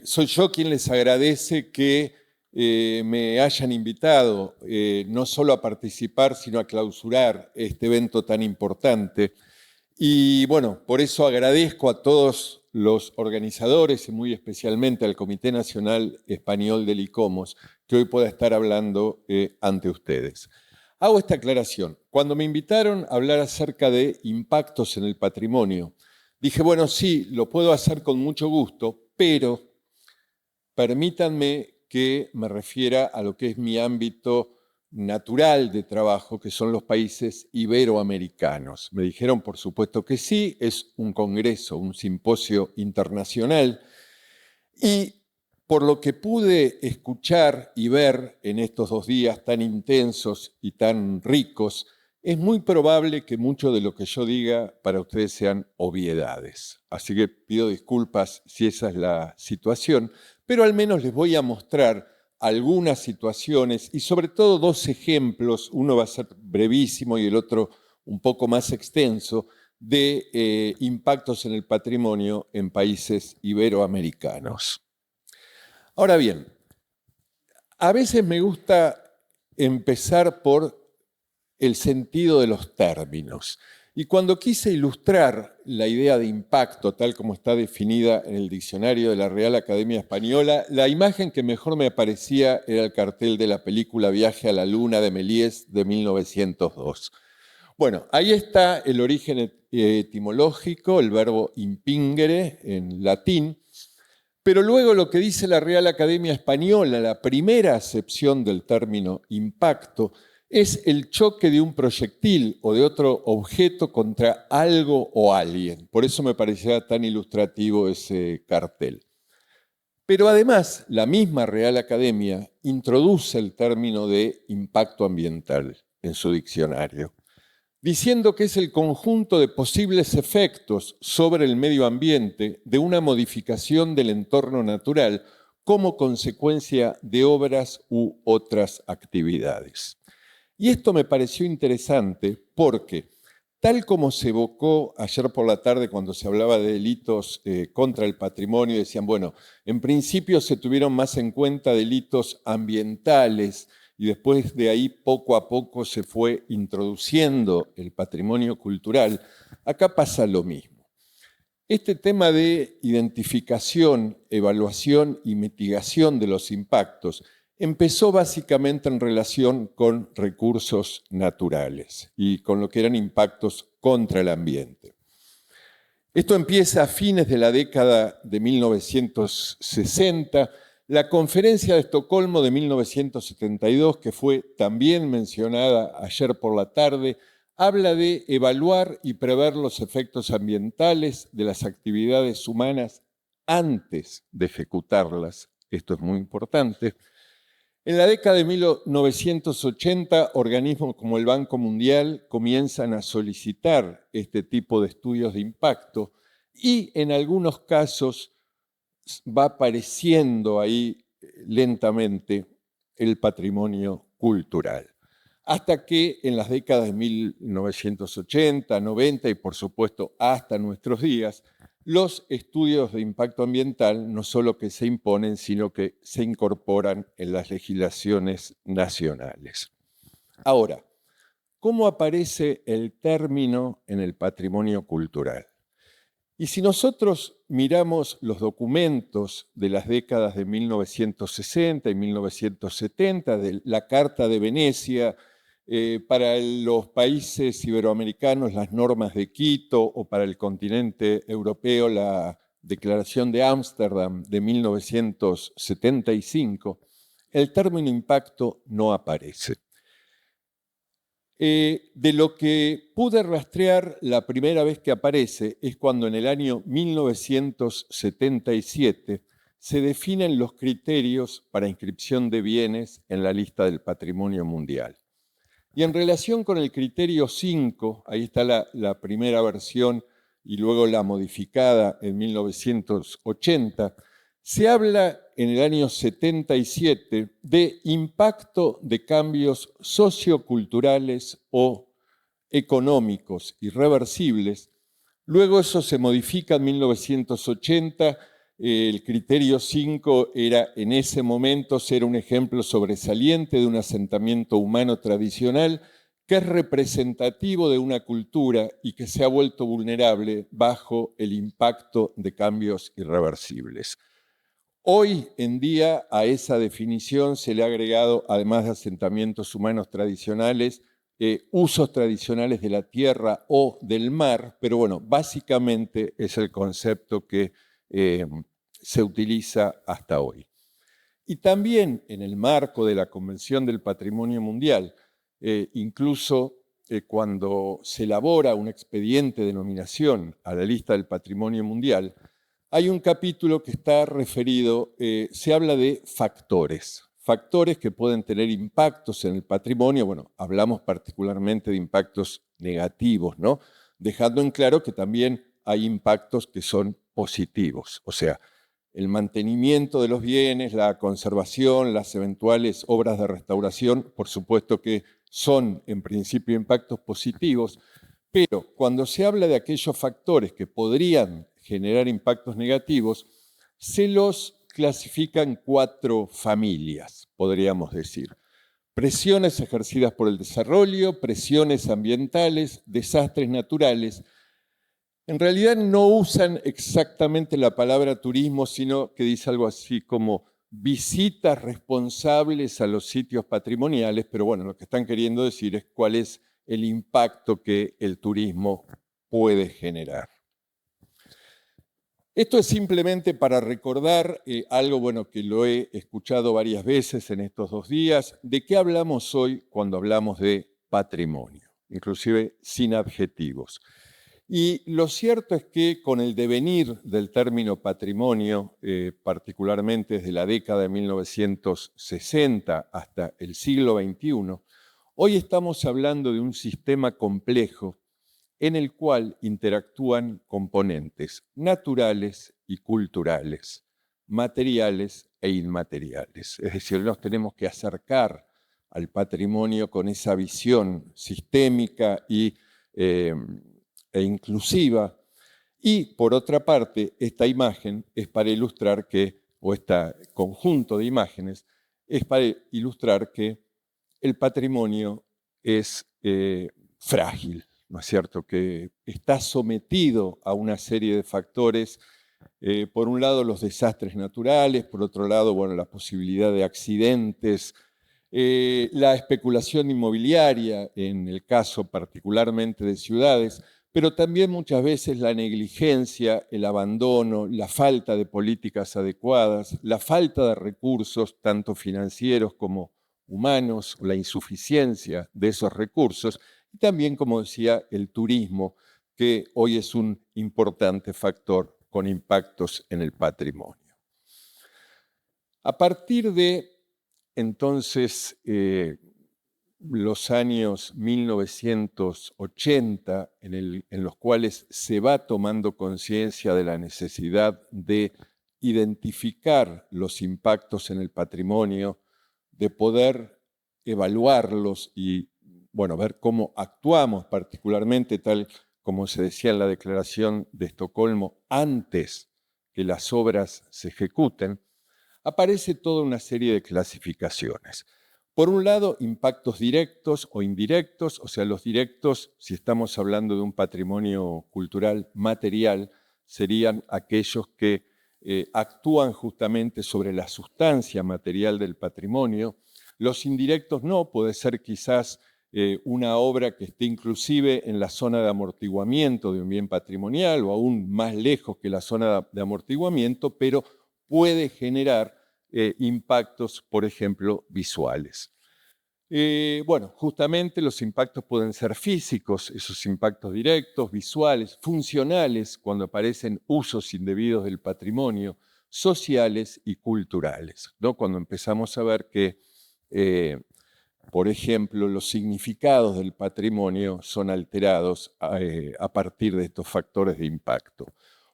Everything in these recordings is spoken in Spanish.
soy yo quien les agradece que me hayan invitado no solo a participar, sino a clausurar este evento tan importante. Y bueno, por eso agradezco a todos los organizadores y muy especialmente al Comité Nacional Español del ICOMOS que hoy pueda estar hablando ante ustedes. Hago esta aclaración. Cuando me invitaron a hablar acerca de impactos en el patrimonio, dije, bueno, sí, lo puedo hacer con mucho gusto, pero permítanme que me refiera a lo que es mi ámbito natural de trabajo, que son los países iberoamericanos. Me dijeron, por supuesto que sí, es un congreso, un simposio internacional, y por lo que pude escuchar y ver en estos 2 días tan intensos y tan ricos, es muy probable que mucho de lo que yo diga para ustedes sean obviedades. Así que pido disculpas si esa es la situación, pero al menos les voy a mostrar algunas situaciones y sobre todo 2 ejemplos, uno va a ser brevísimo y el otro un poco más extenso, de impactos en el patrimonio en países iberoamericanos. Ahora bien, a veces me gusta empezar por el sentido de los términos. Y cuando quise ilustrar la idea de impacto, tal como está definida en el diccionario de la Real Academia Española, la imagen que mejor me aparecía era el cartel de la película Viaje a la Luna de Méliès de 1902. Bueno, ahí está el origen etimológico, el verbo impingere en latín, pero luego lo que dice la Real Academia Española, la primera acepción del término impacto, es el choque de un proyectil o de otro objeto contra algo o alguien. Por eso me parecía tan ilustrativo ese cartel. Pero además, la misma Real Academia introduce el término de impacto ambiental en su diccionario, diciendo que es el conjunto de posibles efectos sobre el medio ambiente de una modificación del entorno natural como consecuencia de obras u otras actividades. Y esto me pareció interesante porque, tal como se evocó ayer por la tarde cuando se hablaba de delitos contra el patrimonio, decían, bueno, en principio se tuvieron más en cuenta delitos ambientales y después de ahí poco a poco se fue introduciendo el patrimonio cultural. Acá pasa lo mismo. Este tema de identificación, evaluación y mitigación de los impactos empezó básicamente en relación con recursos naturales y con lo que eran impactos contra el ambiente. Esto empieza a fines de la década de 1960. La Conferencia de Estocolmo de 1972, que fue también mencionada ayer por la tarde, habla de evaluar y prever los efectos ambientales de las actividades humanas antes de ejecutarlas. Esto es muy importante. En la década de 1980, organismos como el Banco Mundial comienzan a solicitar este tipo de estudios de impacto y en algunos casos va apareciendo ahí lentamente el patrimonio cultural. Hasta que en las décadas de 1980, 90 y por supuesto hasta nuestros días, los estudios de impacto ambiental no solo que se imponen, sino que se incorporan en las legislaciones nacionales. Ahora, ¿cómo aparece el término en el patrimonio cultural? Y si nosotros miramos los documentos de las décadas de 1960 y 1970, de la Carta de Venecia, para los países iberoamericanos las normas de Quito o para el continente europeo la Declaración de Ámsterdam de 1975, el término impacto no aparece. De lo que pude rastrear, la primera vez que aparece es cuando en el año 1977 se definen los criterios para inscripción de bienes en la lista del patrimonio mundial. Y en relación con el criterio 5, ahí está la primera versión y luego la modificada en 1980, se habla en el año 77 de impacto de cambios socioculturales o económicos irreversibles. Luego eso se modifica en 1980 El criterio 5 era en ese momento ser un ejemplo sobresaliente de un asentamiento humano tradicional que es representativo de una cultura y que se ha vuelto vulnerable bajo el impacto de cambios irreversibles. Hoy en día a esa definición se le ha agregado, además de asentamientos humanos tradicionales, usos tradicionales de la tierra o del mar, pero bueno, básicamente es el concepto que se utiliza hasta hoy. Y también en el marco de la Convención del Patrimonio Mundial, incluso cuando se elabora un expediente de nominación a la lista del Patrimonio Mundial, hay un capítulo que está referido, se habla de factores que pueden tener impactos en el patrimonio. Bueno, hablamos particularmente de impactos negativos, ¿no? Dejando en claro que también hay impactos que son positivos, o sea, el mantenimiento de los bienes, la conservación, las eventuales obras de restauración, por supuesto que son en principio impactos positivos, pero cuando se habla de aquellos factores que podrían generar impactos negativos, se los clasifica en 4 familias, podríamos decir. Presiones ejercidas por el desarrollo, presiones ambientales, desastres naturales. En realidad no usan exactamente la palabra turismo, sino que dice algo así como visitas responsables a los sitios patrimoniales, pero bueno, lo que están queriendo decir es cuál es el impacto que el turismo puede generar. Esto es simplemente para recordar algo bueno que lo he escuchado varias veces en estos 2 días. ¿De qué hablamos hoy cuando hablamos de patrimonio? Inclusive sin adjetivos. Y lo cierto es que con el devenir del término patrimonio, particularmente desde la década de 1960 hasta el siglo XXI, hoy estamos hablando de un sistema complejo en el cual interactúan componentes naturales y culturales, materiales e inmateriales. Es decir, nos tenemos que acercar al patrimonio con esa visión sistémica e inclusiva. Y, por otra parte, esta imagen es para ilustrar que, o este conjunto de imágenes, es para ilustrar que el patrimonio es frágil, ¿no es cierto?, que está sometido a una serie de factores, por un lado los desastres naturales, por otro lado, bueno, la posibilidad de accidentes, la especulación inmobiliaria, en el caso particularmente de ciudades, pero también muchas veces la negligencia, el abandono, la falta de políticas adecuadas, la falta de recursos, tanto financieros como humanos, la insuficiencia de esos recursos, y también, como decía, el turismo, que hoy es un importante factor con impactos en el patrimonio. A partir de entonces los años 1980, en los cuales se va tomando conciencia de la necesidad de identificar los impactos en el patrimonio, de poder evaluarlos y, bueno, ver cómo actuamos, particularmente tal como se decía en la Declaración de Estocolmo, antes que las obras se ejecuten, aparece toda una serie de clasificaciones. Por un lado, impactos directos o indirectos, o sea, los directos, si estamos hablando de un patrimonio cultural material, serían aquellos que actúan justamente sobre la sustancia material del patrimonio. Los indirectos no, puede ser quizás una obra que esté inclusive en la zona de amortiguamiento de un bien patrimonial o aún más lejos que la zona de amortiguamiento, pero puede generar impactos, por ejemplo, visuales. Bueno, justamente los impactos pueden ser físicos, esos impactos directos, visuales, funcionales, cuando aparecen usos indebidos del patrimonio, sociales y culturales, ¿no? Cuando empezamos a ver que, por ejemplo, los significados del patrimonio son alterados a partir de estos factores de impacto.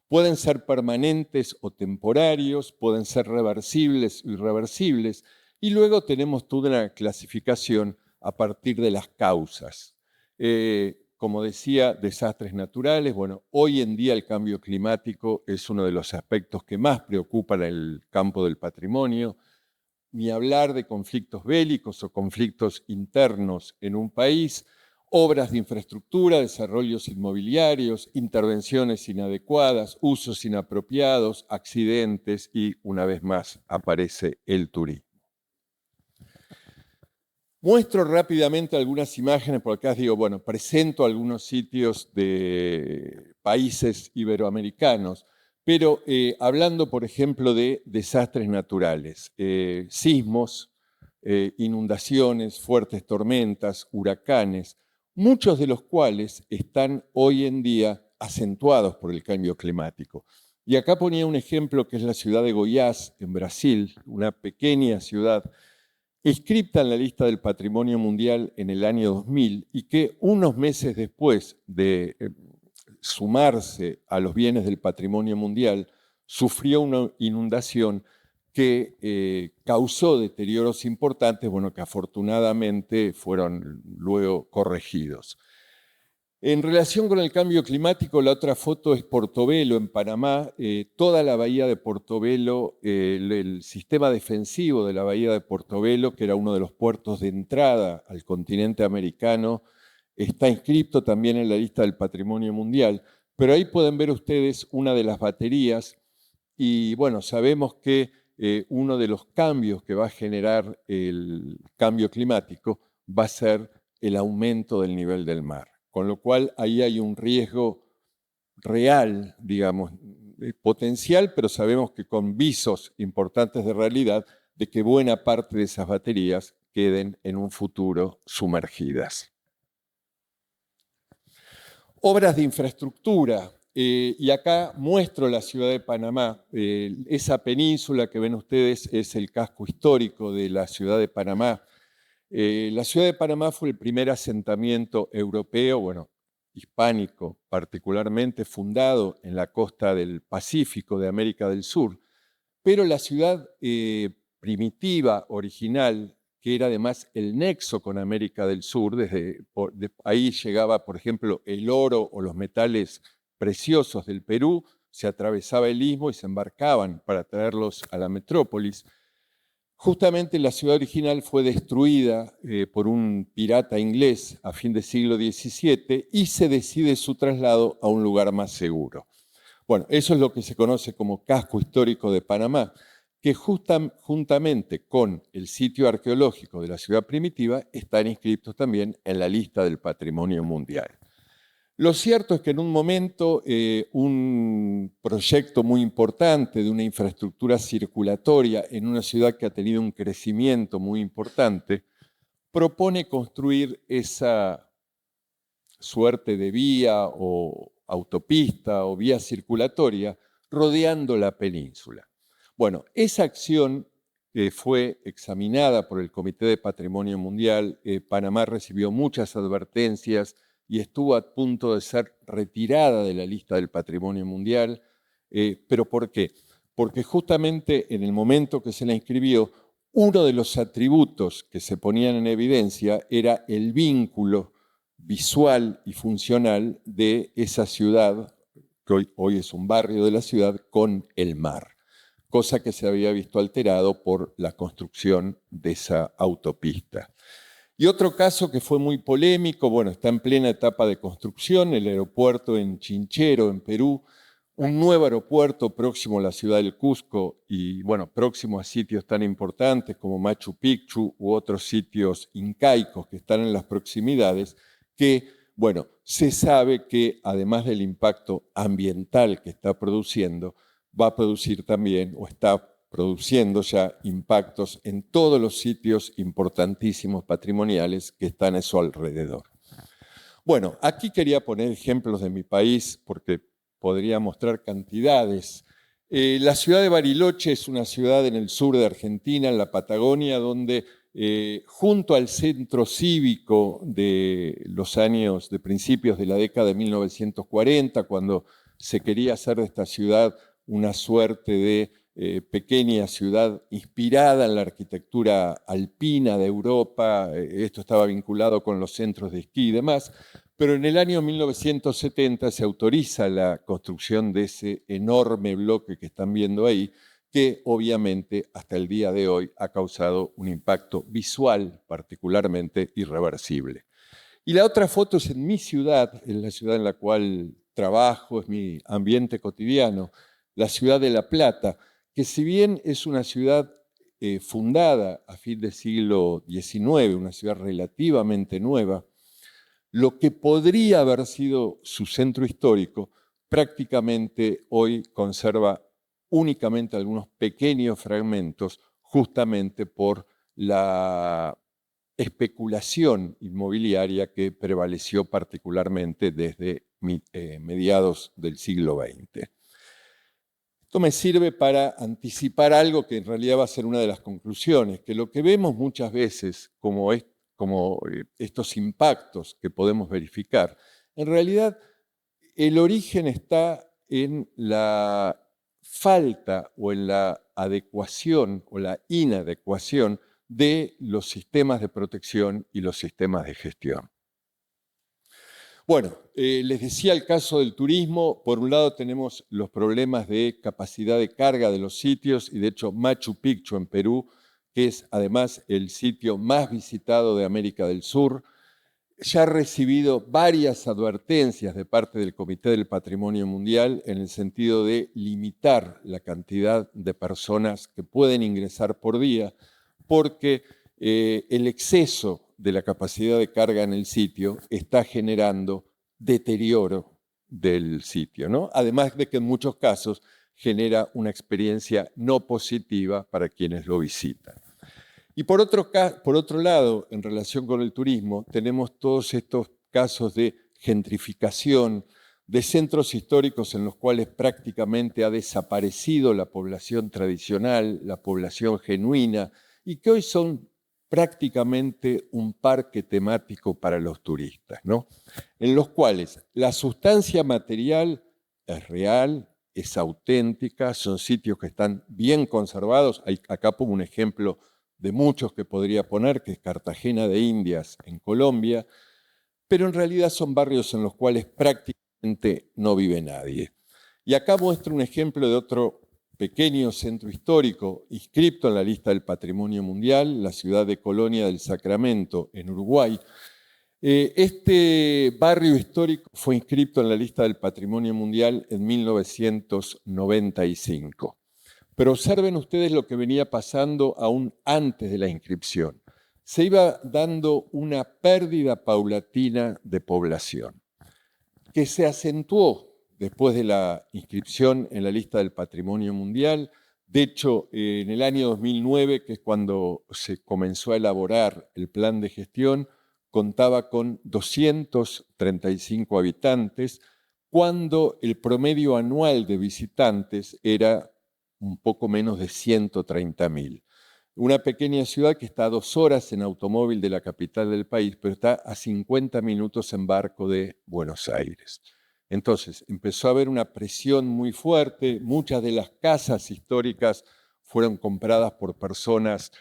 Pueden ser permanentes o temporarios, pueden ser reversibles o irreversibles, y luego tenemos toda una clasificación a partir de las causas. como decía, desastres naturales. Bueno, hoy en día el cambio climático es uno de los aspectos que más preocupan el campo del patrimonio. Ni hablar de conflictos bélicos o conflictos internos en un país, obras de infraestructura, desarrollos inmobiliarios, intervenciones inadecuadas, usos inapropiados, accidentes y, una vez más, aparece el turismo. Muestro rápidamente algunas imágenes, por acá digo, bueno, presento algunos sitios de países iberoamericanos, pero hablando, por ejemplo, de desastres naturales, sismos, inundaciones, fuertes tormentas, huracanes, muchos de los cuales están hoy en día acentuados por el cambio climático. Y acá ponía un ejemplo que es la ciudad de Goiás, en Brasil, una pequeña ciudad inscripta en la lista del Patrimonio Mundial en el año 2000 y que unos meses después de sumarse a los bienes del Patrimonio Mundial, sufrió una inundación que causó deterioros importantes, bueno, que afortunadamente fueron luego corregidos. En relación con el cambio climático, la otra foto es Portobelo, en Panamá. Toda la bahía de Portobelo, el sistema defensivo de la bahía de Portobelo, que era uno de los puertos de entrada al continente americano, está inscrito también en la lista del Patrimonio Mundial. Pero ahí pueden ver ustedes una de las baterías y, bueno, sabemos que uno de los cambios que va a generar el cambio climático va a ser el aumento del nivel del mar. Con lo cual ahí hay un riesgo real, digamos, potencial, pero sabemos que con visos importantes de realidad de que buena parte de esas baterías queden en un futuro sumergidas. Obras de infraestructura, y acá muestro la ciudad de Panamá. Esa península que ven ustedes es el casco histórico de la ciudad de Panamá. La ciudad de Panamá fue el primer asentamiento europeo, bueno, hispánico particularmente, fundado en la costa del Pacífico de América del Sur. Pero la ciudad primitiva, original, que era además el nexo con América del Sur, ahí llegaba, por ejemplo, el oro o los metales preciosos del Perú, se atravesaba el istmo y se embarcaban para traerlos a la metrópolis. Justamente la ciudad original fue destruida por un pirata inglés a fin del siglo XVII y se decide su traslado a un lugar más seguro. Bueno, eso es lo que se conoce como casco histórico de Panamá, que juntamente con el sitio arqueológico de la ciudad primitiva están inscritos también en la lista del Patrimonio Mundial. Lo cierto es que en un momento un proyecto muy importante de una infraestructura circulatoria en una ciudad que ha tenido un crecimiento muy importante, propone construir esa suerte de vía o autopista o vía circulatoria rodeando la península. Bueno, esa acción fue examinada por el Comité de Patrimonio Mundial. Panamá recibió muchas advertencias y estuvo a punto de ser retirada de la lista del Patrimonio Mundial. ¿Pero por qué? Porque justamente en el momento que se la inscribió, uno de los atributos que se ponían en evidencia era el vínculo visual y funcional de esa ciudad, que hoy es un barrio de la ciudad, con el mar, cosa que se había visto alterado por la construcción de esa autopista. Y otro caso que fue muy polémico, bueno, está en plena etapa de construcción, el aeropuerto en Chinchero, en Perú, un nuevo aeropuerto próximo a la ciudad del Cusco y, bueno, próximo a sitios tan importantes como Machu Picchu u otros sitios incaicos que están en las proximidades, que, bueno, se sabe que además del impacto ambiental que está produciendo, va a producir también, o está produciendo ya impactos en todos los sitios importantísimos patrimoniales que están a su alrededor. Bueno, aquí quería poner ejemplos de mi país porque podría mostrar cantidades. La ciudad de Bariloche es una ciudad en el sur de Argentina, en la Patagonia, donde junto al centro cívico de los años de principios de la década de 1940, cuando se quería hacer de esta ciudad una suerte de pequeña ciudad inspirada en la arquitectura alpina de Europa, esto estaba vinculado con los centros de esquí y demás, Pero en el año 1970 se autoriza la construcción de ese enorme bloque que están viendo ahí, que obviamente hasta el día de hoy ha causado un impacto visual particularmente irreversible. Y la otra foto es en mi ciudad, en la ciudad en la cual trabajo, es mi ambiente cotidiano, la ciudad de La Plata, que si bien es una ciudad fundada a fin del siglo XIX, una ciudad relativamente nueva, lo que podría haber sido su centro histórico, prácticamente hoy conserva únicamente algunos pequeños fragmentos, justamente por la especulación inmobiliaria que prevaleció particularmente desde mediados del siglo XX. Esto me sirve para anticipar algo que en realidad va a ser una de las conclusiones, que lo que vemos muchas veces como estos impactos que podemos verificar, en realidad el origen está en la falta o en la adecuación o la inadecuación de los sistemas de protección y los sistemas de gestión. Bueno, les decía el caso del turismo. Por un lado tenemos los problemas de capacidad de carga de los sitios y de hecho Machu Picchu en Perú, que es además el sitio más visitado de América del Sur, ya ha recibido varias advertencias de parte del Comité del Patrimonio Mundial en el sentido de limitar la cantidad de personas que pueden ingresar por día, porque el exceso de la capacidad de carga en el sitio está generando deterioro del sitio, ¿no? Además de que en muchos casos genera una experiencia no positiva para quienes lo visitan. Y por otro lado, en relación con el turismo, tenemos todos estos casos de gentrificación, de centros históricos en los cuales prácticamente ha desaparecido la población tradicional, la población genuina, y que hoy son prácticamente un parque temático para los turistas, ¿no? En los cuales la sustancia material es real, es auténtica, son sitios que están bien conservados. Acá pongo un ejemplo de muchos que podría poner, que es Cartagena de Indias en Colombia, pero en realidad son barrios en los cuales prácticamente no vive nadie. Y acá muestro un ejemplo de otro pequeño centro histórico inscrito en la lista del Patrimonio Mundial, la ciudad de Colonia del Sacramento, en Uruguay. Este barrio histórico fue inscrito en la lista del Patrimonio Mundial en 1995. Pero observen ustedes lo que venía pasando aún antes de la inscripción. Se iba dando una pérdida paulatina de población, que se acentuó después de la inscripción en la lista del Patrimonio Mundial. De hecho, en el año 2009, que es cuando se comenzó a elaborar el plan de gestión, contaba con 235 habitantes, cuando el promedio anual de visitantes era un poco menos de 130.000. Una pequeña ciudad que está a 2 horas en automóvil de la capital del país, pero está a 50 minutos en barco de Buenos Aires. Entonces, empezó a haber una presión muy fuerte. Muchas de las casas históricas fueron compradas por personas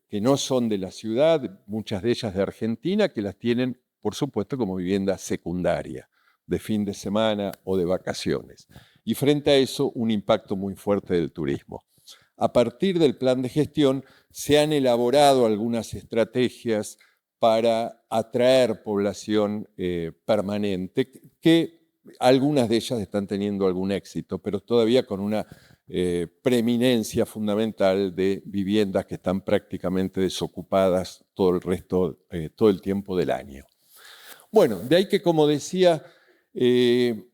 que no son de la ciudad, muchas de ellas de Argentina, que las tienen, por supuesto, como vivienda secundaria, de fin de semana o de vacaciones. Y frente a eso, un impacto muy fuerte del turismo. A partir del plan de gestión, se han elaborado algunas estrategias para atraer población permanente, que algunas de ellas están teniendo algún éxito, pero todavía con una preeminencia fundamental de viviendas que están prácticamente desocupadas todo el tiempo del año. Bueno, de ahí que, como decía,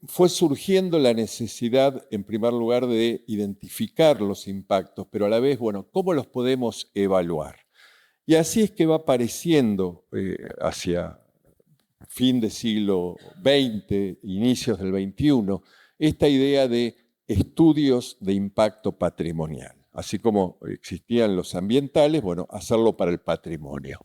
fue surgiendo la necesidad, en primer lugar, de identificar los impactos, pero a la vez, bueno, ¿cómo los podemos evaluar? Y así es que va apareciendo hacia fin del siglo XX, inicios del XXI, esta idea de estudios de impacto patrimonial. Así como existían los ambientales, bueno, hacerlo para el patrimonio.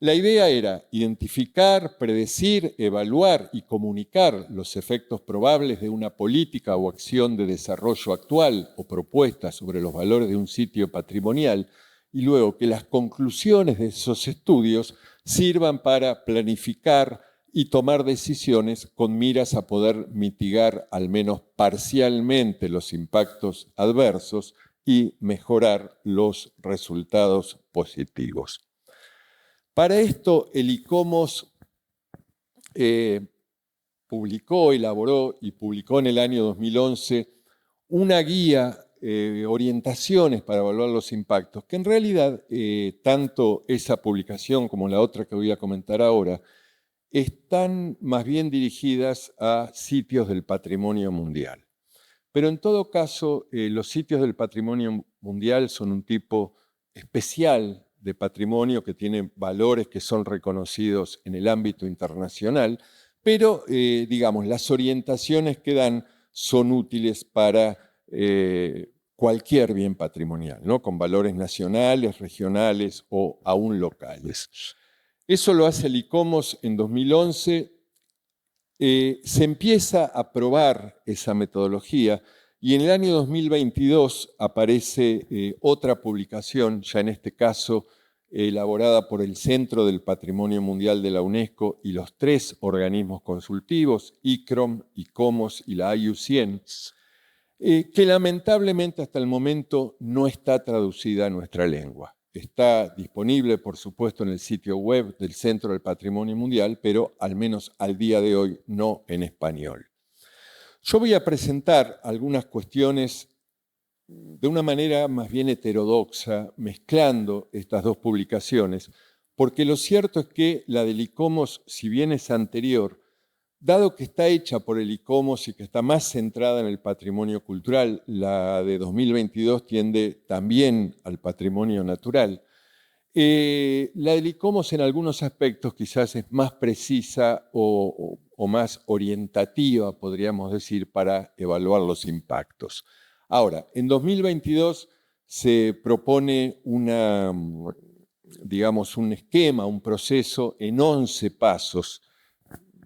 La idea era identificar, predecir, evaluar y comunicar los efectos probables de una política o acción de desarrollo actual o propuesta sobre los valores de un sitio patrimonial, y luego que las conclusiones de esos estudios sirvan para planificar y tomar decisiones con miras a poder mitigar al menos parcialmente los impactos adversos y mejorar los resultados positivos. Para esto, el ICOMOS elaboró y publicó en el año 2011 una guía, orientaciones para evaluar los impactos, que en realidad tanto esa publicación como la otra que voy a comentar ahora están más bien dirigidas a sitios del patrimonio mundial. Pero en todo caso, los sitios del patrimonio mundial son un tipo especial de patrimonio que tiene valores que son reconocidos en el ámbito internacional, pero, digamos, las orientaciones que dan son útiles para cualquier bien patrimonial, ¿no? Con valores nacionales, regionales o aún locales. Eso lo hace el ICOMOS en 2011. Se empieza a probar esa metodología y en el año 2022 aparece otra publicación, ya en este caso elaborada por el Centro del Patrimonio Mundial de la UNESCO y los 3 organismos consultivos, ICROM, ICOMOS y la IUCN, que lamentablemente hasta el momento no está traducida a nuestra lengua. Está disponible, por supuesto, en el sitio web del Centro del Patrimonio Mundial, pero al menos al día de hoy no en español. Yo voy a presentar algunas cuestiones de una manera más bien heterodoxa, mezclando estas dos publicaciones, porque lo cierto es que la del ICOMOS, si bien es anterior, dado que está hecha por el ICOMOS y que está más centrada en el patrimonio cultural, la de 2022 tiende también al patrimonio natural. La del ICOMOS en algunos aspectos quizás es más precisa o más orientativa, podríamos decir, para evaluar los impactos. Ahora, en 2022 se propone digamos, un esquema, un proceso en 11 pasos.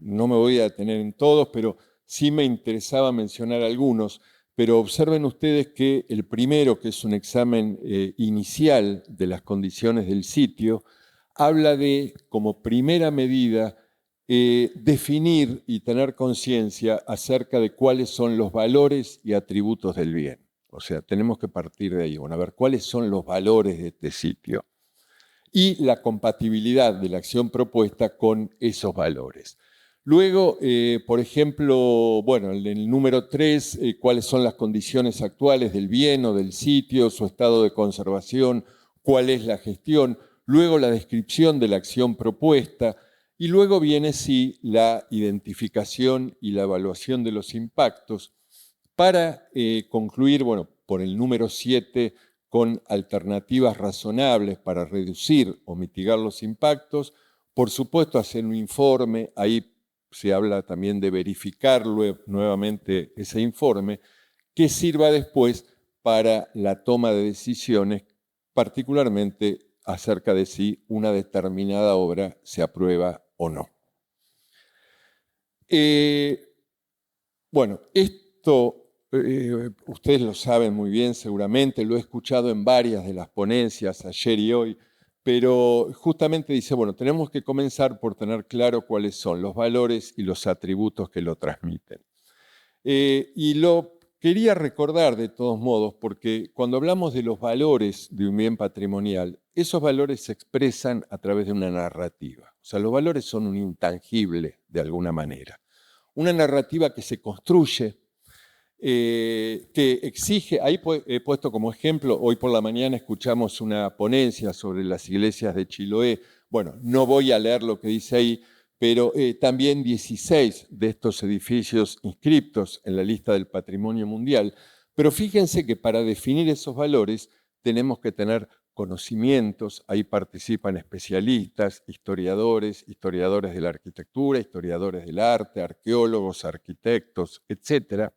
No me voy a detener en todos, pero sí me interesaba mencionar algunos. Pero observen ustedes que el primero, que es un examen inicial de las condiciones del sitio, habla de, como primera medida, definir y tener conciencia acerca de cuáles son los valores y atributos del bien. O sea, tenemos que partir de ahí, bueno, a ver cuáles son los valores de este sitio y la compatibilidad de la acción propuesta con esos valores. Luego, por ejemplo, bueno, en el número 3, cuáles son las condiciones actuales del bien o del sitio, su estado de conservación, cuál es la gestión. Luego, la descripción de la acción propuesta. Y luego viene, sí, la identificación y la evaluación de los impactos para concluir, bueno, por el número 7, con alternativas razonables para reducir o mitigar los impactos. Por supuesto, hacer un informe, ahí se habla también de verificar nuevamente ese informe, que sirva después para la toma de decisiones, particularmente acerca de si una determinada obra se aprueba o no. Bueno, esto ustedes lo saben muy bien seguramente, lo he escuchado en varias de las ponencias ayer y hoy, pero justamente dice, bueno, tenemos que comenzar por tener claro cuáles son los valores y los atributos que lo transmiten. Y lo quería recordar de todos modos, porque cuando hablamos de los valores de un bien patrimonial, esos valores se expresan a través de una narrativa. O sea, los valores son un intangible de alguna manera. Una narrativa que se construye, que exige, ahí he puesto como ejemplo, hoy por la mañana escuchamos una ponencia sobre las iglesias de Chiloé. Bueno, no voy a leer lo que dice ahí, pero también 16 de estos edificios inscriptos en la lista del Patrimonio Mundial. Pero fíjense que para definir esos valores tenemos que tener conocimientos, ahí participan especialistas, historiadores, historiadores de la arquitectura, historiadores del arte, arqueólogos, arquitectos, etc.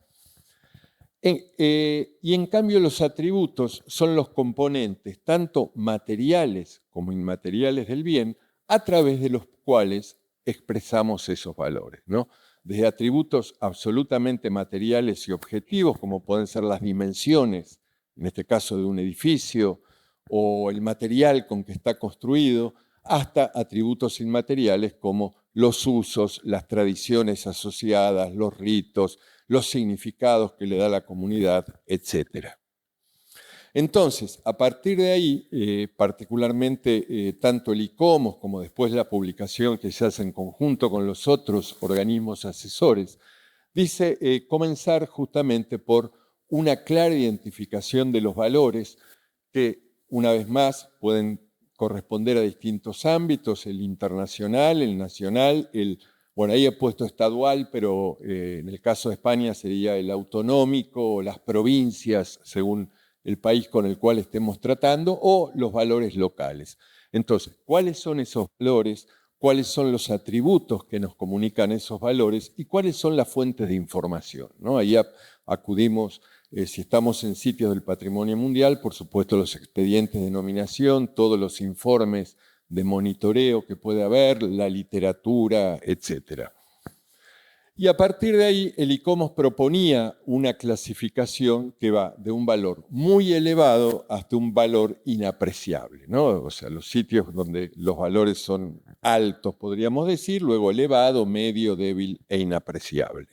Y en cambio los atributos son los componentes, tanto materiales como inmateriales del bien, a través de los cuales expresamos esos valores, ¿no? Desde atributos absolutamente materiales y objetivos, como pueden ser las dimensiones, en este caso de un edificio, o el material con que está construido, hasta atributos inmateriales como los usos, las tradiciones asociadas, los ritos, los significados que le da la comunidad, etc. Entonces, a partir de ahí, particularmente tanto el ICOMOS como después la publicación que se hace en conjunto con los otros organismos asesores, dice comenzar justamente por una clara identificación de los valores que, una vez más, pueden corresponder a distintos ámbitos, el internacional, el nacional, bueno, ahí he puesto estadual, pero en el caso de España sería el autonómico o las provincias, según el país con el cual estemos tratando, o los valores locales. Entonces, ¿cuáles son esos valores? ¿Cuáles son los atributos que nos comunican esos valores? ¿Y cuáles son las fuentes de información? ¿No? Ahí acudimos, si estamos en sitios del patrimonio mundial, por supuesto los expedientes de nominación, todos los informes de monitoreo que puede haber, la literatura, etc. Y a partir de ahí, el ICOMOS proponía una clasificación que va de un valor muy elevado hasta un valor inapreciable, ¿no? O sea, los sitios donde los valores son altos, podríamos decir, luego elevado, medio, débil e inapreciable.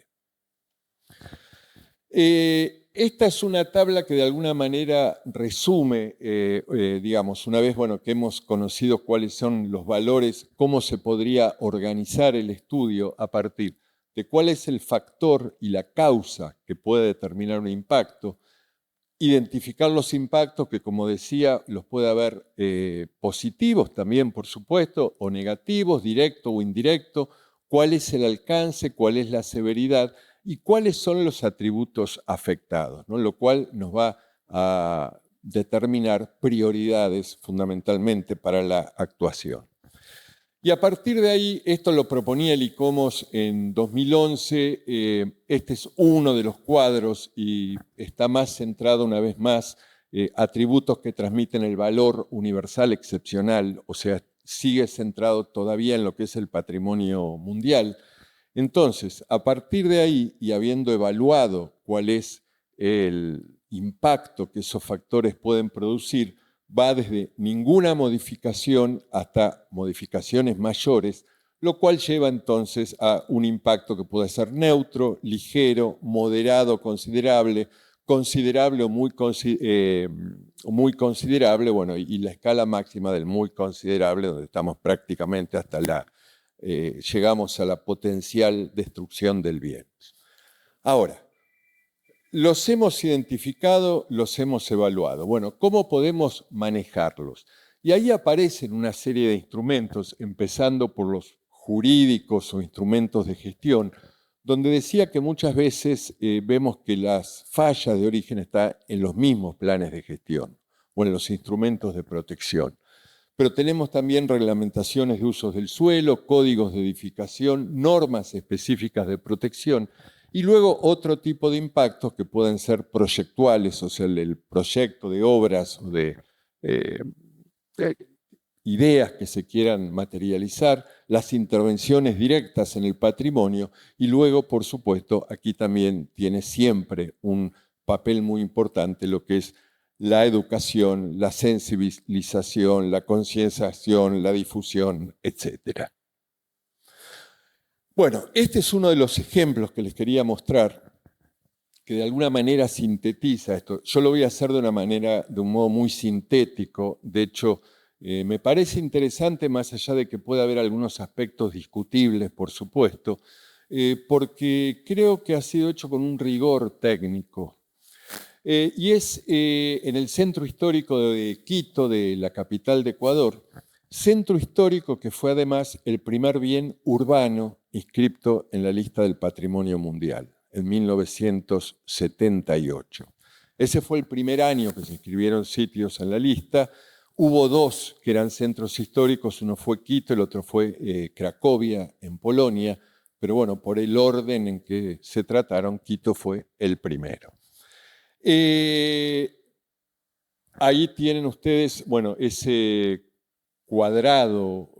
Esta es una tabla que de alguna manera resume, digamos, una vez que hemos conocido cuáles son los valores, cómo se podría organizar el estudio a partir de cuál es el factor y la causa que puede determinar un impacto, identificar los impactos que, como decía, los puede haber positivos también, por supuesto, o negativos, directo o indirecto, cuál es el alcance, cuál es la severidad y cuáles son los atributos afectados, ¿no? Lo cual nos va a determinar prioridades fundamentalmente para la actuación. Y a partir de ahí, esto lo proponía el ICOMOS en 2011, este es uno de los cuadros y está más centrado una vez más, atributos que transmiten el valor universal excepcional, o sea, sigue centrado todavía en lo que es el patrimonio mundial. Entonces, a partir de ahí y habiendo evaluado cuál es el impacto que esos factores pueden producir, va desde ninguna modificación hasta modificaciones mayores, lo cual lleva entonces a un impacto que puede ser neutro, ligero, moderado, considerable o muy considerable, bueno, y la escala máxima del muy considerable, donde estamos prácticamente hasta llegamos a la potencial destrucción del bien. Ahora, los hemos identificado, los hemos evaluado. Bueno, ¿cómo podemos manejarlos? Y ahí aparecen una serie de instrumentos, empezando por los jurídicos o instrumentos de gestión, donde decía que muchas veces vemos que las fallas de origen están en los mismos planes de gestión o en los instrumentos de protección. Pero tenemos también reglamentaciones de usos del suelo, códigos de edificación, normas específicas de protección, y luego otro tipo de impactos que pueden ser proyectuales, o sea, el proyecto de obras o de ideas que se quieran materializar, las intervenciones directas en el patrimonio, y luego, por supuesto, aquí también tiene siempre un papel muy importante lo que es la educación, la sensibilización, la concienciación, la difusión, etc. Bueno, este es uno de los ejemplos que les quería mostrar, que de alguna manera sintetiza esto. Yo lo voy a hacer de un modo muy sintético. De hecho, me parece interesante, más allá de que pueda haber algunos aspectos discutibles, por supuesto, porque creo que ha sido hecho con un rigor técnico. Y es en el centro histórico de Quito, de la capital de Ecuador, centro histórico que fue además el primer bien urbano inscripto en la lista del Patrimonio Mundial, en 1978. Ese fue el primer año que se inscribieron sitios en la lista. Hubo dos que eran centros históricos, uno fue Quito, el otro fue Cracovia, en Polonia, pero bueno, por el orden en que se trataron, Quito fue el primero. Ahí tienen ustedes, bueno, ese cuadrado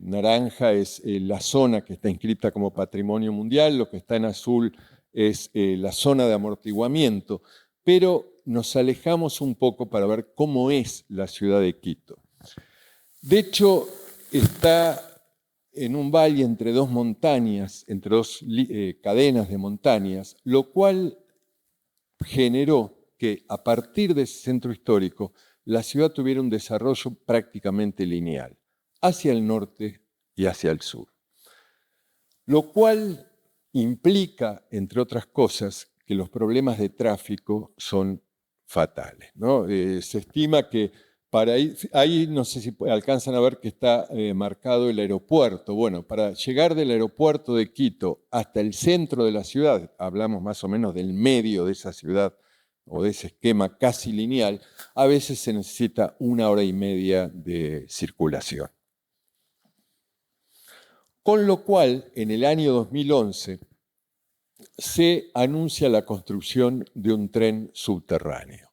naranja es la zona que está inscrita como Patrimonio Mundial, lo que está en azul es la zona de amortiguamiento, pero nos alejamos un poco para ver cómo es la ciudad de Quito. De hecho, está en un valle entre dos montañas, entre dos cadenas de montañas, lo cual generó que a partir de ese centro histórico la ciudad tuviera un desarrollo prácticamente lineal, hacia el norte y hacia el sur. Lo cual implica, entre otras cosas, que los problemas de tráfico son fatales, ¿no? Se estima que para ahí no sé si alcanzan a ver que está marcado el aeropuerto. Bueno, para llegar del aeropuerto de Quito hasta el centro de la ciudad, hablamos más o menos del medio de esa ciudad o de ese esquema casi lineal, a veces se necesita 1 hora y media de circulación. Con lo cual, en el año 2011, se anuncia la construcción de un tren subterráneo.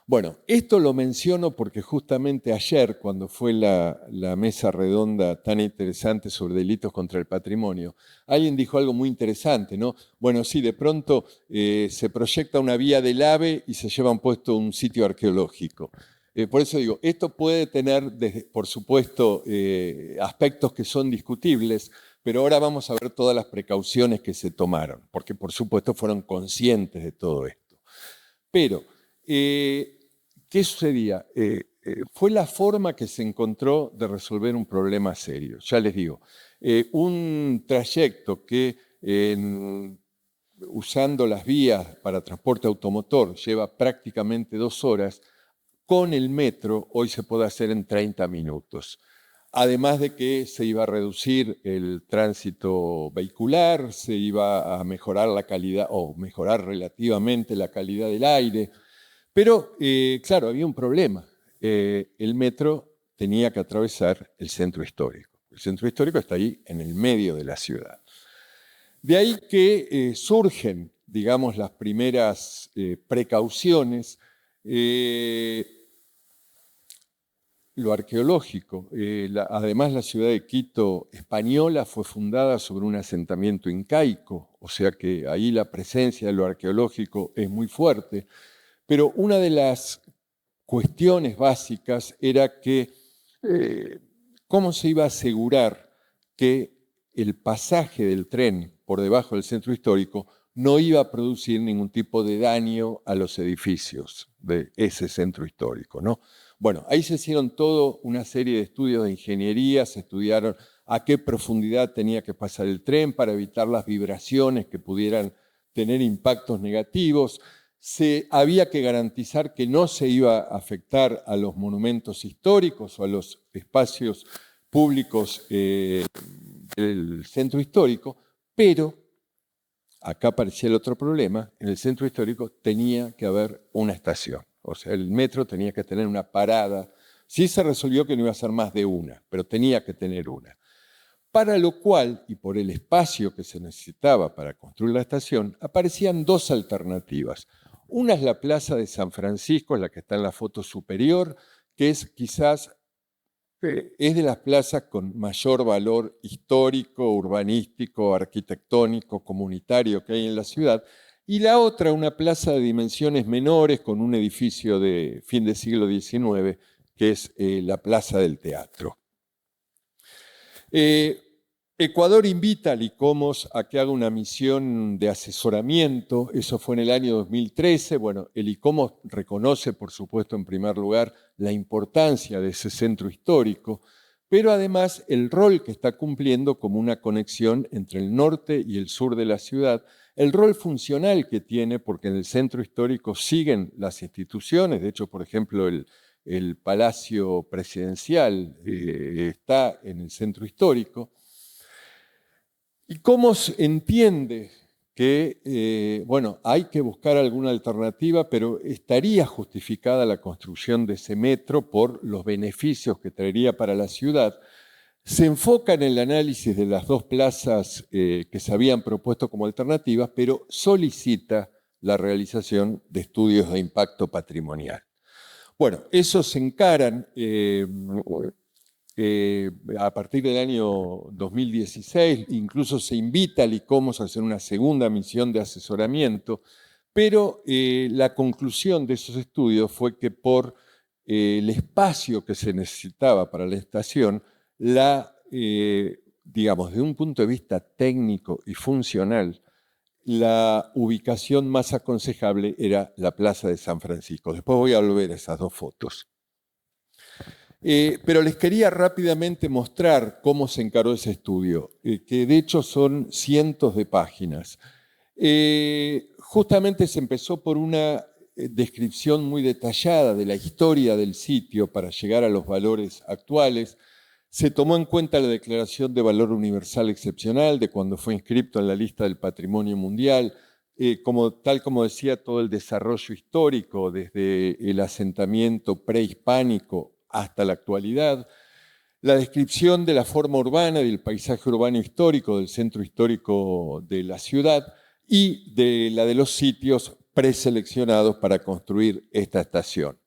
Bueno, esto lo menciono porque justamente ayer, cuando fue la mesa redonda tan interesante sobre delitos contra el patrimonio, alguien dijo algo muy interesante, ¿no? Bueno, sí, de pronto se proyecta una vía del AVE y se llevan puesto un sitio arqueológico. Por eso digo, esto puede tener, por supuesto, aspectos que son discutibles, pero ahora vamos a ver todas las precauciones que se tomaron, porque por supuesto fueron conscientes de todo esto. Pero, ¿qué sucedía? Fue la forma que se encontró de resolver un problema serio. Ya les digo, un trayecto que usando las vías para transporte automotor lleva prácticamente 2 horas, con el metro hoy se puede hacer en 30 minutos. Además de que se iba a reducir el tránsito vehicular, se iba a mejorar la calidad, o mejorar relativamente la calidad del aire. Pero, claro, había un problema. El metro tenía que atravesar el centro histórico. El centro histórico está ahí en el medio de la ciudad. De ahí que surgen, digamos, las primeras precauciones. Lo arqueológico. Además, la ciudad de Quito española fue fundada sobre un asentamiento incaico, o sea que ahí la presencia de lo arqueológico es muy fuerte. Pero una de las cuestiones básicas era que cómo se iba a asegurar que el pasaje del tren por debajo del centro histórico no iba a producir ningún tipo de daño a los edificios de ese centro histórico, ¿no? Bueno, ahí se hicieron toda una serie de estudios de ingeniería, se estudiaron a qué profundidad tenía que pasar el tren para evitar las vibraciones que pudieran tener impactos negativos. Había que garantizar que no se iba a afectar a los monumentos históricos o a los espacios públicos del centro histórico, pero acá aparecía el otro problema: en el centro histórico tenía que haber una estación. O sea, el metro tenía que tener una parada. Sí se resolvió que no iba a ser más de una, pero tenía que tener una. Para lo cual, y por el espacio que se necesitaba para construir la estación, aparecían 2 alternativas. Una es la Plaza de San Francisco, la que está en la foto superior, que es quizás es de las plazas con mayor valor histórico, urbanístico, arquitectónico, comunitario que hay en la ciudad. Y la otra, una plaza de dimensiones menores con un edificio de fin del siglo XIX, que es la Plaza del Teatro. Ecuador invita al ICOMOS a que haga una misión de asesoramiento. Eso fue en el año 2013. Bueno, el ICOMOS reconoce, por supuesto, en primer lugar, la importancia de ese centro histórico, pero además el rol que está cumpliendo como una conexión entre el norte y el sur de la ciudad, el rol funcional que tiene, porque en el centro histórico siguen las instituciones. De hecho, por ejemplo, el Palacio Presidencial está en el centro histórico. ¿Y cómo se entiende que, bueno, hay que buscar alguna alternativa, pero estaría justificada la construcción de ese metro por los beneficios que traería para la ciudad? Se enfoca en el análisis de las 2 plazas que se habían propuesto como alternativas, pero solicita la realización de estudios de impacto patrimonial. Bueno, esos se encaran a partir del año 2016, incluso se invita al ICOMOS a hacer una segunda misión de asesoramiento, pero la conclusión de esos estudios fue que por el espacio que se necesitaba para la estación, la digamos, desde un punto de vista técnico y funcional, la ubicación más aconsejable era la Plaza de San Francisco. Después voy a volver a esas dos fotos. Pero les quería rápidamente mostrar cómo se encaró ese estudio, que de hecho son cientos de páginas. Justamente se empezó por una descripción muy detallada de la historia del sitio para llegar a los valores actuales. Se tomó en cuenta la Declaración de Valor Universal Excepcional de cuando fue inscrito en la lista del Patrimonio Mundial, tal como decía, todo el desarrollo histórico desde el asentamiento prehispánico hasta la actualidad, la descripción de la forma urbana y del paisaje urbano histórico del centro histórico de la ciudad y de la de los sitios preseleccionados para construir esta estación.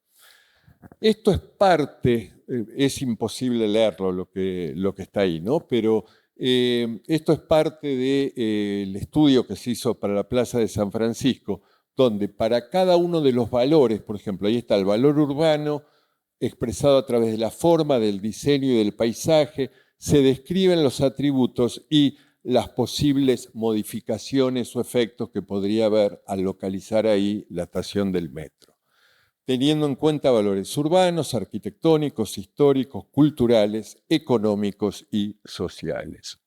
Esto es parte, es imposible leerlo lo que está ahí, ¿no? Pero esto es parte del estudio que se hizo para la Plaza de San Francisco, donde para cada uno de los valores, por ejemplo, ahí está el valor urbano, expresado a través de la forma, del diseño y del paisaje, se describen los atributos y las posibles modificaciones o efectos que podría haber al localizar ahí la estación del metro, teniendo en cuenta valores urbanos, arquitectónicos, históricos, culturales, económicos y sociales.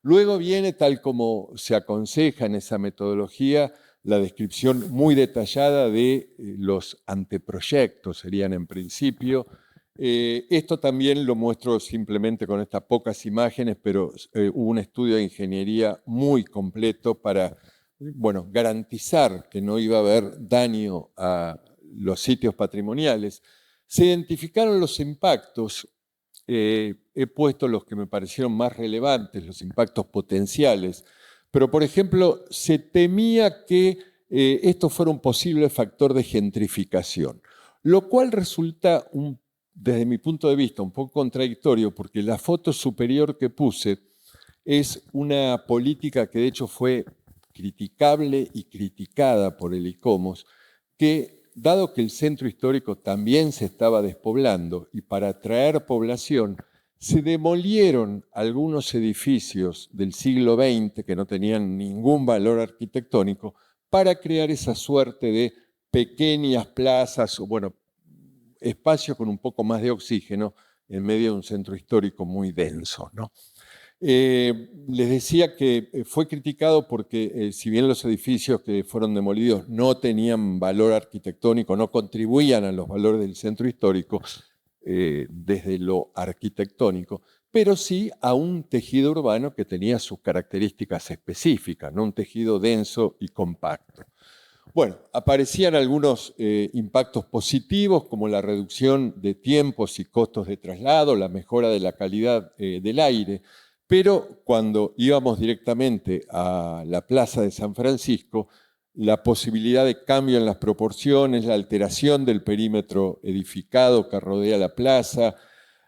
Luego viene, tal como se aconseja en esa metodología, la descripción muy detallada de los anteproyectos, serían en principio. Esto también lo muestro simplemente con estas pocas imágenes, pero hubo un estudio de ingeniería muy completo para, bueno, garantizar que no iba a haber daño a los sitios patrimoniales. Se identificaron los impactos. He puesto los que me parecieron más relevantes, los impactos potenciales. Pero, por ejemplo, se temía que esto fuera un posible factor de gentrificación, lo cual resulta, desde mi punto de vista, un poco contradictorio, porque la foto superior que puse es una política que de hecho fue criticable y criticada por el ICOMOS, que dado que el centro histórico también se estaba despoblando y para atraer población, se demolieron algunos edificios del siglo XX que no tenían ningún valor arquitectónico para crear esa suerte de pequeñas plazas, o bueno, espacios con un poco más de oxígeno en medio de un centro histórico muy denso, ¿no? Les decía que fue criticado porque si bien los edificios que fueron demolidos no tenían valor arquitectónico, no contribuían a los valores del centro histórico desde lo arquitectónico, pero sí a un tejido urbano que tenía sus características específicas, ¿no? Un tejido denso y compacto. Bueno, aparecían algunos impactos positivos como la reducción de tiempos y costos de traslado, la mejora de la calidad del aire, pero cuando íbamos directamente a la Plaza de San Francisco, la posibilidad de cambio en las proporciones, la alteración del perímetro edificado que rodea la plaza,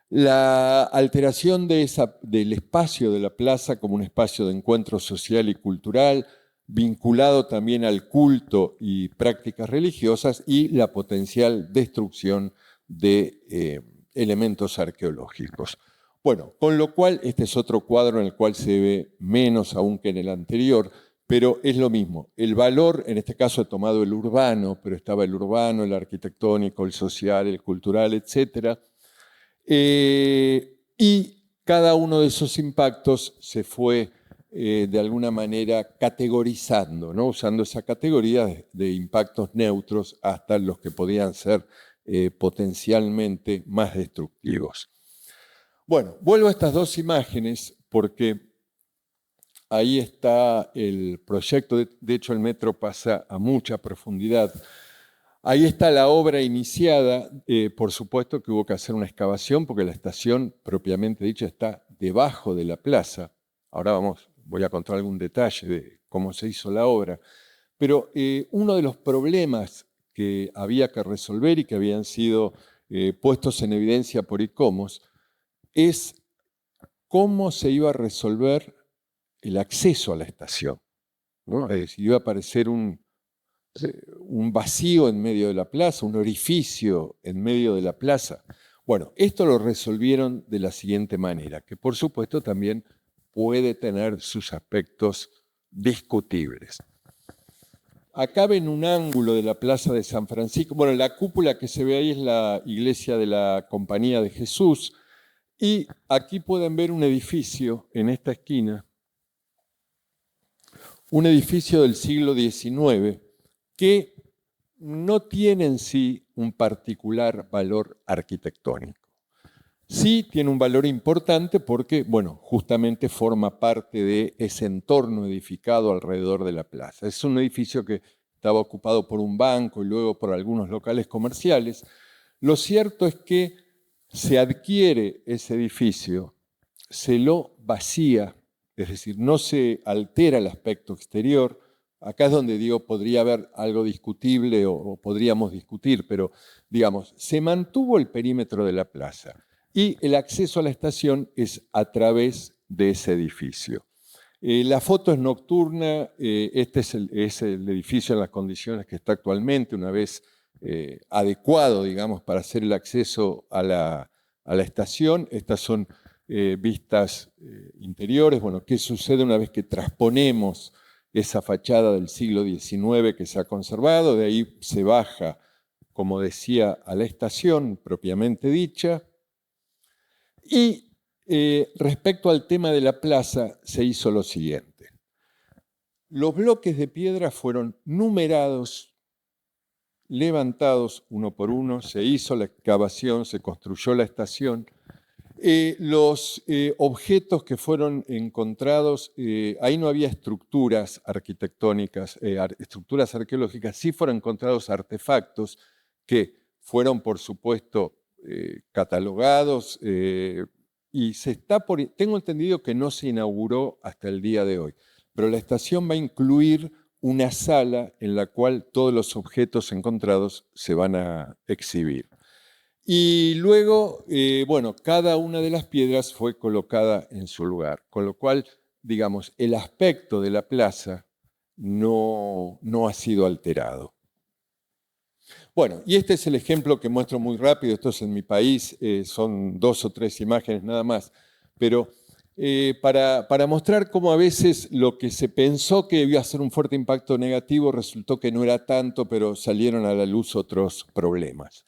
la alteración del espacio de la plaza como un espacio de encuentro social y cultural, vinculado también al culto y prácticas religiosas, y la potencial destrucción de elementos arqueológicos. Bueno, con lo cual este es otro cuadro en el cual se ve menos aún que en el anterior, pero es lo mismo. El valor, en este caso he tomado el urbano, pero estaba el urbano, el arquitectónico, el social, el cultural, etc. Y cada uno de esos impactos se fue de alguna manera categorizando, ¿no? Usando esa categoría de impactos neutros hasta los que podían ser potencialmente más destructivos. Bueno, vuelvo a estas dos imágenes porque ahí está el proyecto. De hecho, el metro pasa a mucha profundidad. Ahí está la obra iniciada. Por supuesto que hubo que hacer una excavación porque la estación, propiamente dicha, está debajo de la plaza. Ahora voy a contar algún detalle de cómo se hizo la obra. Pero uno de los problemas que había que resolver y que habían sido puestos en evidencia por ICOMOS es cómo se iba a resolver el acceso a la estación, ¿no? Es decir, iba a aparecer un vacío en medio de la plaza, un orificio en medio de la plaza. Bueno, esto lo resolvieron de la siguiente manera, que por supuesto también puede tener sus aspectos discutibles. Acá ven un ángulo de la Plaza de San Francisco. Bueno, la cúpula que se ve ahí es la iglesia de la Compañía de Jesús. Y aquí pueden ver un edificio en esta esquina, un edificio del siglo XIX que no tiene en sí un particular valor arquitectónico. Sí tiene un valor importante porque, bueno, justamente forma parte de ese entorno edificado alrededor de la plaza. Es un edificio que estaba ocupado por un banco y luego por algunos locales comerciales. Lo cierto es que se adquiere ese edificio, se lo vacía, es decir, no se altera el aspecto exterior. Acá es donde digo, podría haber algo discutible o podríamos discutir, pero digamos, se mantuvo el perímetro de la plaza y el acceso a la estación es a través de ese edificio. La foto es nocturna, este es el edificio en las condiciones que está actualmente, una vez adecuado, digamos, para hacer el acceso a la estación. Estas son vistas interiores. Bueno, ¿qué sucede una vez que transponemos esa fachada del siglo XIX que se ha conservado? De ahí se baja, como decía, a la estación propiamente dicha. Y respecto al tema de la plaza, se hizo lo siguiente. Los bloques de piedra fueron numerados, levantados uno por uno, se hizo la excavación, se construyó la estación. Los objetos que fueron encontrados, ahí no había estructuras arquitectónicas, estructuras arqueológicas, sí fueron encontrados artefactos que fueron, por supuesto, catalogados y tengo entendido que no se inauguró hasta el día de hoy, pero la estación va a incluir una sala en la cual todos los objetos encontrados se van a exhibir. Y luego, bueno, cada una de las piedras fue colocada en su lugar, con lo cual, digamos, el aspecto de la plaza no ha sido alterado. Bueno, y este es el ejemplo que muestro muy rápido, esto es en mi país, son 2 o 3 imágenes nada más, pero para mostrar cómo a veces lo que se pensó que iba a ser un fuerte impacto negativo resultó que no era tanto, pero salieron a la luz otros problemas.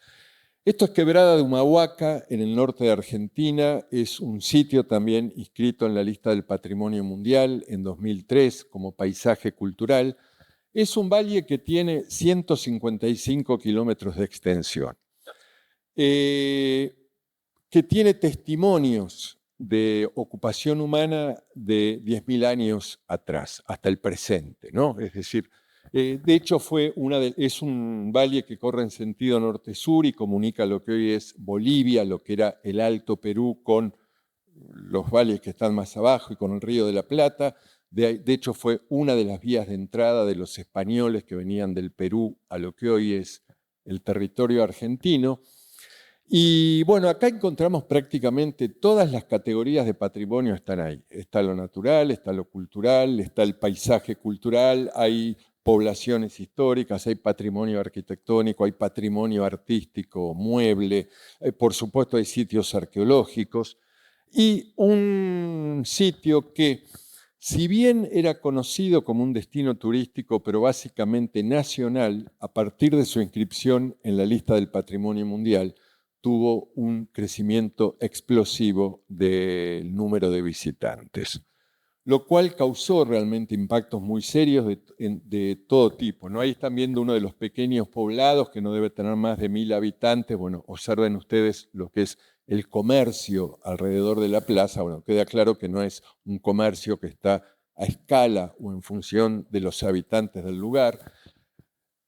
Esto es Quebrada de Humahuaca, en el norte de Argentina, es un sitio también inscrito en la lista del Patrimonio Mundial en 2003 como paisaje cultural. Es un valle que tiene 155 kilómetros de extensión, que tiene testimonios de ocupación humana de 10.000 años atrás, hasta el presente, ¿no? Es decir, de hecho es un valle que corre en sentido norte-sur y comunica lo que hoy es Bolivia, lo que era el Alto Perú, con los valles que están más abajo y con el Río de la Plata. De hecho, fue una de las vías de entrada de los españoles que venían del Perú a lo que hoy es el territorio argentino. Y bueno, acá encontramos prácticamente todas las categorías de patrimonio están ahí. Está lo natural, está lo cultural, está el paisaje cultural, hay poblaciones históricas, hay patrimonio arquitectónico, hay patrimonio artístico, mueble, por supuesto hay sitios arqueológicos y un sitio que, si bien era conocido como un destino turístico, pero básicamente nacional, a partir de su inscripción en la lista del Patrimonio Mundial, tuvo un crecimiento explosivo del número de visitantes, lo cual causó realmente impactos muy serios de todo tipo, ¿no? Ahí están viendo uno de los pequeños poblados que no debe tener más de 1.000 habitantes. Bueno, observen ustedes lo que es el comercio alrededor de la plaza. Bueno, queda claro que no es un comercio que está a escala o en función de los habitantes del lugar.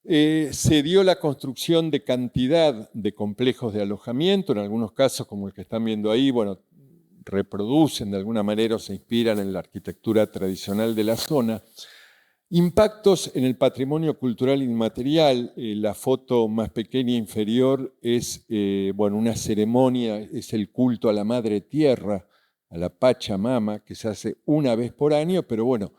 Se dio la construcción de cantidad de complejos de alojamiento, en algunos casos, como el que están viendo ahí, bueno, reproducen de alguna manera o se inspiran en la arquitectura tradicional de la zona. Impactos en el patrimonio cultural inmaterial. La foto más pequeña inferior es bueno, una ceremonia, es el culto a la Madre Tierra, a la Pachamama, que se hace una vez por año, pero bueno,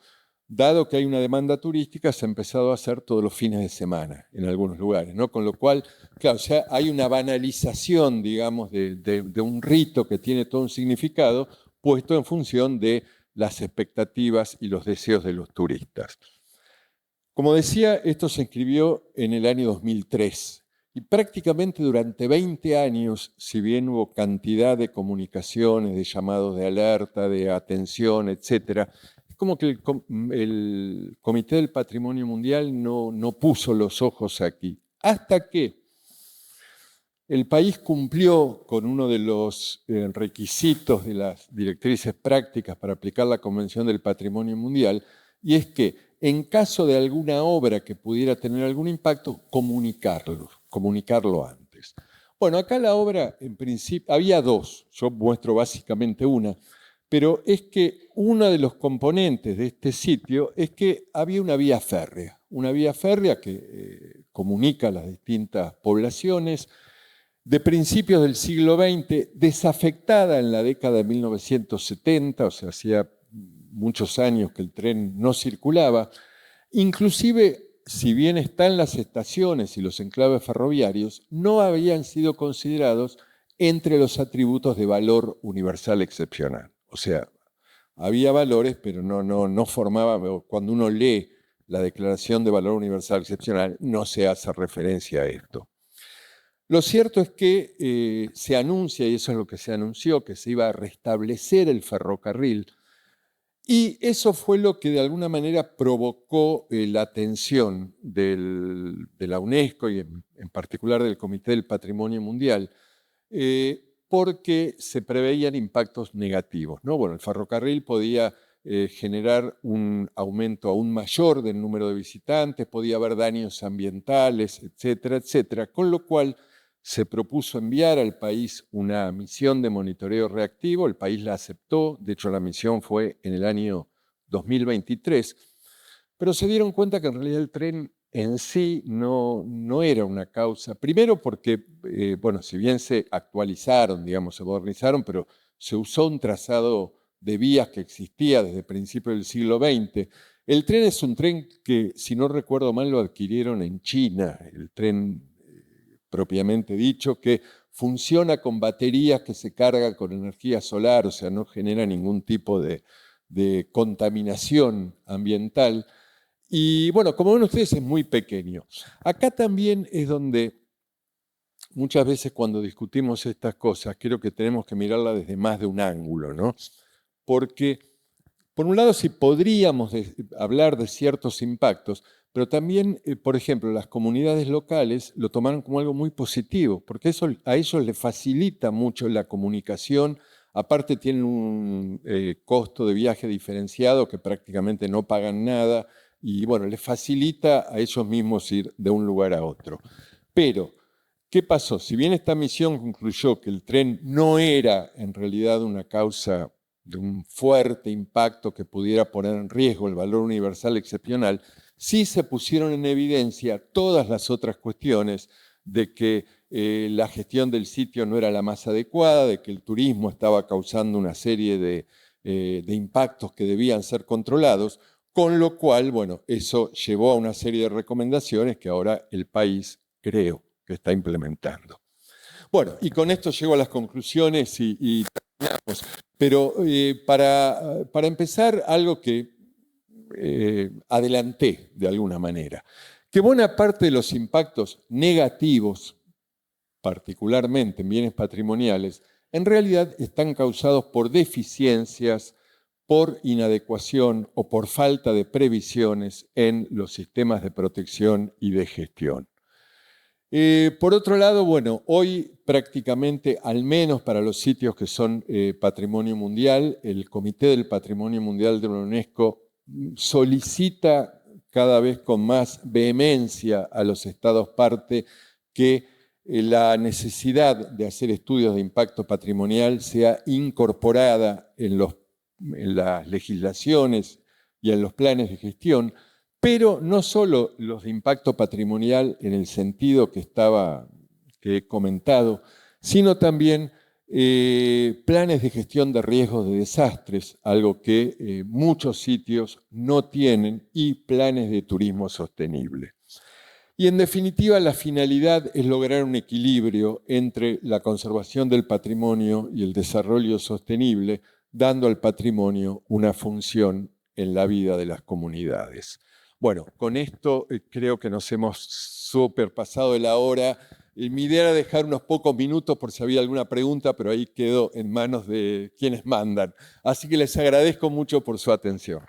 dado que hay una demanda turística, se ha empezado a hacer todos los fines de semana en algunos lugares, ¿no? Con lo cual, claro, ya hay una banalización, digamos, de un rito que tiene todo un significado puesto en función de las expectativas y los deseos de los turistas. Como decía, esto se escribió en el año 2003 y prácticamente durante 20 años, si bien hubo cantidad de comunicaciones, de llamados de alerta, de atención, etcétera, es como que el Comité del Patrimonio Mundial no puso los ojos aquí, hasta que el país cumplió con uno de los requisitos de las directrices prácticas para aplicar la Convención del Patrimonio Mundial, y es que en caso de alguna obra que pudiera tener algún impacto, comunicarlo antes. Bueno, acá la obra, en principio, había dos, yo muestro básicamente una, pero es que uno de los componentes de este sitio es que había una vía férrea que comunica a las distintas poblaciones, de principios del siglo XX, desafectada en la década de 1970, o sea, hacía muchos años que el tren no circulaba. Inclusive, si bien están las estaciones y los enclaves ferroviarios, no habían sido considerados entre los atributos de valor universal excepcional. O sea, había valores, pero no formaba, cuando uno lee la Declaración de Valor Universal Excepcional, no se hace referencia a esto. Lo cierto es que se anuncia, y eso es lo que se anunció, que se iba a restablecer el ferrocarril, y eso fue lo que de alguna manera provocó la atención de la UNESCO y en particular del Comité del Patrimonio Mundial, porque se preveían impactos negativos, ¿no? Bueno, el ferrocarril podía generar un aumento aún mayor del número de visitantes, podía haber daños ambientales, etcétera, etcétera, con lo cual se propuso enviar al país una misión de monitoreo reactivo, el país la aceptó, de hecho la misión fue en el año 2023, pero se dieron cuenta que en realidad el tren en sí no era una causa, primero porque, bueno, si bien se actualizaron, digamos, se modernizaron, pero se usó un trazado de vías que existía desde principios del siglo XX. El tren es un tren que, si no recuerdo mal, lo adquirieron en China, el tren propiamente dicho, que funciona con baterías que se cargan con energía solar, o sea, no genera ningún tipo de contaminación ambiental. Y bueno, como ven ustedes, es muy pequeño. Acá también es donde muchas veces cuando discutimos estas cosas, creo que tenemos que mirarla desde más de un ángulo, ¿no? Porque, por un lado, sí podríamos hablar de ciertos impactos, pero también, por ejemplo, las comunidades locales lo tomaron como algo muy positivo, porque eso, a ellos les facilita mucho la comunicación. Aparte tienen un costo de viaje diferenciado que prácticamente no pagan nada y bueno, les facilita a ellos mismos ir de un lugar a otro. Pero, ¿qué pasó? Si bien esta misión concluyó que el tren no era en realidad una causa de un fuerte impacto que pudiera poner en riesgo el valor universal excepcional, sí se pusieron en evidencia todas las otras cuestiones de que la gestión del sitio no era la más adecuada, de que el turismo estaba causando una serie de impactos que debían ser controlados, con lo cual, bueno, eso llevó a una serie de recomendaciones que ahora el país, creo, que está implementando. Bueno, y con esto llego a las conclusiones y terminamos. Pero para empezar, algo que adelanté de alguna manera, que buena parte de los impactos negativos, particularmente en bienes patrimoniales, en realidad están causados por deficiencias, por inadecuación o por falta de previsiones en los sistemas de protección y de gestión. Por otro lado, bueno, hoy prácticamente, al menos para los sitios que son patrimonio mundial, el Comité del Patrimonio Mundial de la UNESCO solicita cada vez con más vehemencia a los Estados parte que la necesidad de hacer estudios de impacto patrimonial sea incorporada en las legislaciones y en los planes de gestión, pero no solo los de impacto patrimonial en el sentido que he comentado, sino también planes de gestión de riesgos de desastres, algo que muchos sitios no tienen, y planes de turismo sostenible. Y en definitiva, la finalidad es lograr un equilibrio entre la conservación del patrimonio y el desarrollo sostenible, dando al patrimonio una función en la vida de las comunidades. Bueno, con esto creo que nos hemos superpasado de la hora. Mi idea era dejar unos pocos minutos por si había alguna pregunta, pero ahí quedó en manos de quienes mandan. Así que les agradezco mucho por su atención.